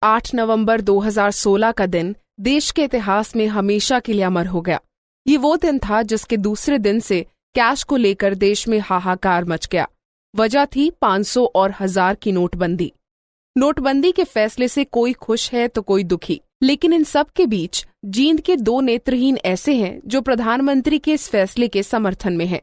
8 नवंबर 2016 का दिन देश के इतिहास में हमेशा के लिए अमर हो गया। ये वो दिन था जिसके दूसरे दिन से कैश को लेकर देश में हाहाकार मच गया। वजह थी 500 और 1000 की नोटबंदी। नोटबंदी के फैसले से कोई खुश है तो कोई दुखी, लेकिन इन सब के बीच जींद के दो नेत्रहीन ऐसे हैं जो प्रधानमंत्री के इस फैसले के समर्थन में हैं।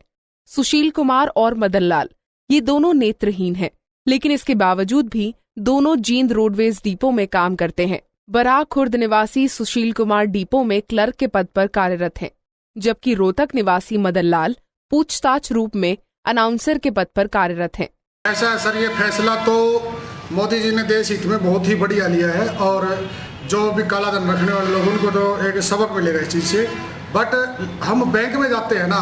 सुशील कुमार और मदन लाल, ये दोनों नेत्रहीन हैं, लेकिन इसके बावजूद भी दोनों जींद रोडवेज डिपो में काम करते हैं। बराह खुर्द निवासी सुशील कुमार डिपो में क्लर्क के पद पर कार्यरत हैं, जबकि रोहतक निवासी मदन लाल पूछताछ रूप में अनाउंसर के पद पर कार्यरत हैं। ऐसा है सर, ये फैसला तो मोदी जी ने देश हित में बहुत ही बढ़िया लिया है और जो भी काला धन रखने वाले लोगों को तो एक सबक मिलेगा इस चीज़ से। बट हम बैंक में जाते हैं ना,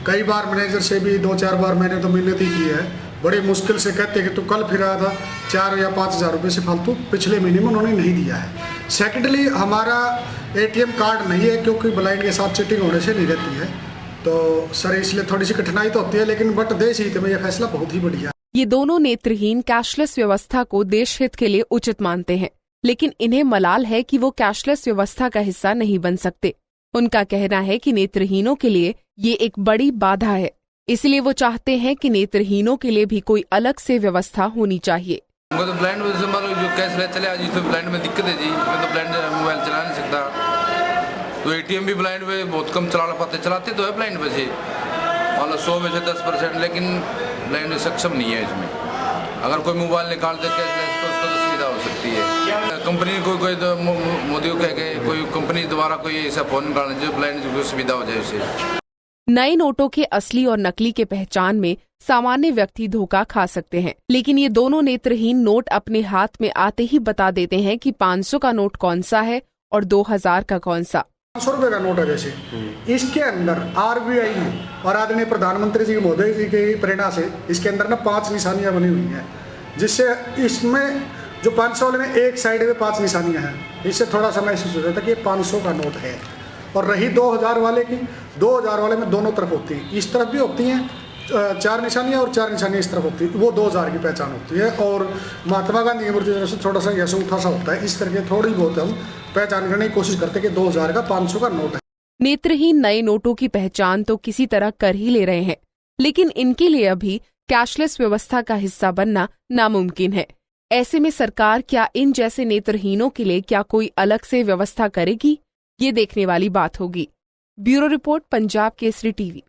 कई बार मैनेजर से भी 2-4 बार मैंने तो मिन्नत ही की है, बड़ी मुश्किल से कहते हैं कि तू कल फिर आया था 4 या 5 हज़ार रुपये से फालतू, पिछले महीने में उन्होंने नहीं दिया है। सेकेंडली हमारा ATM कार्ड नहीं है क्योंकि ब्लाइंड के साथ चीटिंग होने से नहीं रहती है, तो सर इसलिए थोड़ी सी कठिनाई तो होती है, लेकिन बट देश हित में यह फैसला बहुत ही बढ़िया। ये दोनों नेत्रहीन कैशलेस व्यवस्था को देश हित के लिए उचित मानते हैं, लेकिन इन्हें मलाल है कि वो कैशलेस व्यवस्था का हिस्सा नहीं बन सकते। उनका कहना है कि नेत्रहीनों के लिए ये एक बड़ी बाधा है, इसलिए वो चाहते हैं कि नेत्रहीनों के लिए भी कोई अलग से व्यवस्था होनी चाहिए। तो ब्लाइंड में जो कैशलेस चले आज, तो ब्लाइंड में दिक्कत है जी, मैं तो ब्लाइंड मोबाइल चला नहीं सकता, तो ATM भी ब्लाइंड में बहुत कम चला पाते, चलाते तो है ब्लाइंड में से, मतलब 100 में से 10%, लेकिन ब्लाइंड सक्षम नहीं है इसमें। अगर कोई मोबाइल निकाल दे कैशलेस तो उसको तो सुविधा हो सकती है। कंपनी को कोई तो मोदी को कह के कोई कंपनी द्वारा कोई ऐसा फोन निकालना जो ब्लाइंड को सुविधा हो जाए उसे। नए नोटों के असली और नकली के पहचान में सामान्य व्यक्ति धोखा खा सकते हैं, लेकिन ये दोनों नेत्रहीन नोट अपने हाथ में आते ही बता देते हैं कि 500 का नोट कौन सा है और 2000 का कौन सा। 500 रुपये का नोट है जैसे, इसके अंदर RBI और आदरणीय प्रधानमंत्री जी महोदय जी की प्रेरणा से इसके अंदर ना 5 निशानियां बनी हुई हैं, जिससे इसमें जो 500 वाले में एक साइड में 5 निशानियां हैं, इससे थोड़ा सा महसूस हो जाता है कि 500 का नोट है। और रही 2000 वाले की, 2000 वाले में दोनों तरफ होती है, इस तरफ भी होती हैं 4 निशानियाँ और 4 निशानियाँ इस तरफ होती है, वो 2000 की पहचान होती है। और महात्मा गांधी की मूर्ति से थोड़ा सा ऐसा उठा सा होता है, इस करके थोड़ी बहुत हम पहचान करने की कोशिश करते हैं कि 2000 का 500 का नोट है। नेत्रहीन नए नोटों की पहचान तो किसी तरह कर ही ले रहे हैं, लेकिन इनके लिए अभी कैशलेस व्यवस्था का हिस्सा बनना नामुमकिन है। ऐसे में सरकार क्या इन जैसे नेत्रहीनों के लिए क्या कोई अलग से व्यवस्था करेगी, ये देखने वाली बात होगी। Bureau report, Punjab Kesari TV।